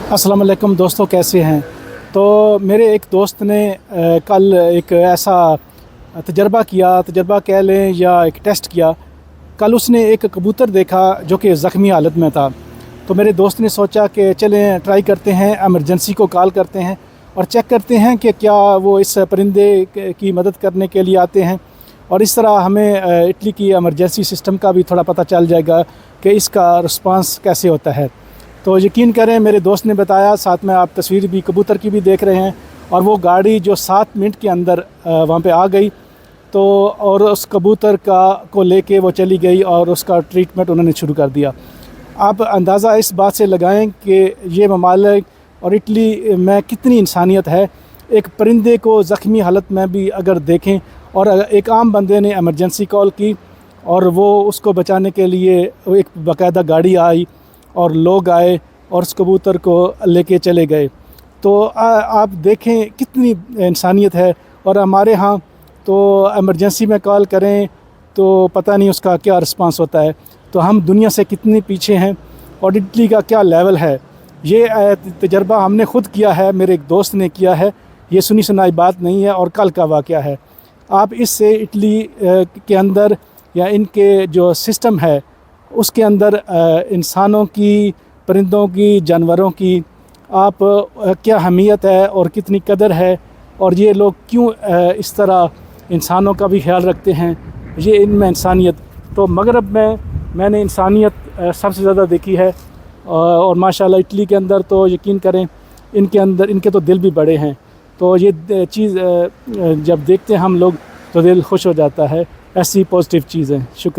अस्सलाम वालेकुम दोस्तों, कैसे हैं। तो मेरे एक दोस्त ने कल एक ऐसा तजर्बा कह लें या एक टेस्ट किया। कल उसने एक कबूतर देखा जो कि ज़ख्मी हालत में था। तो मेरे दोस्त ने सोचा कि चलें ट्राई करते हैं, एमरजेंसी को कॉल करते हैं और चेक करते हैं कि क्या वो इस परिंदे की मदद करने के लिए आते हैं, और इस तरह हमें इटली की एमरजेंसी सिस्टम का भी थोड़ा पता चल जाएगा कि इसका रिस्पांस कैसे होता है। तो यकीन करें, मेरे दोस्त ने बताया, साथ में आप तस्वीर भी कबूतर की भी देख रहे हैं, और वो गाड़ी जो 7 मिनट के अंदर वहाँ पे आ गई, तो और उस कबूतर को लेके वो चली गई और उसका ट्रीटमेंट उन्होंने शुरू कर दिया। आप अंदाज़ा इस बात से लगाएं कि ये ममालिक और इटली में कितनी इंसानियत है। एक परिंदे को ज़ख्मी हालत में भी अगर देखें, और एक आम बंदे ने एमरजेंसी कॉल की और वो उसको बचाने के लिए एक बाकायदा गाड़ी आई और लोग आए और उस कबूतर को लेके चले गए। तो आप देखें कितनी इंसानियत है। और हमारे यहाँ तो एमरजेंसी में कॉल करें तो पता नहीं उसका क्या रिस्पांस होता है। तो हम दुनिया से कितने पीछे हैं और इटली का क्या लेवल है। ये तजर्बा हमने ख़ुद किया है, मेरे एक दोस्त ने किया है, ये सुनी सुनाई बात नहीं है और कल का वाक़या है। आप इससे इटली के अंदर या इनके जो सिस्टम है उसके अंदर इंसानों की, परिंदों की, जानवरों की आप क्या अहमियत है और कितनी कदर है, और ये लोग क्यों इस तरह इंसानों का भी ख्याल रखते हैं। ये इनमें इंसानियत, तो मगरब में मैंने इंसानियत सबसे ज़्यादा देखी है। और माशाल्लाह इटली के अंदर तो यकीन करें, इनके अंदर इनके तो दिल भी बड़े हैं। तो ये चीज़ जब देखते हैं हम लोग तो दिल खुश हो जाता है। ऐसी पॉजिटिव चीज़ है। शुक्रिया।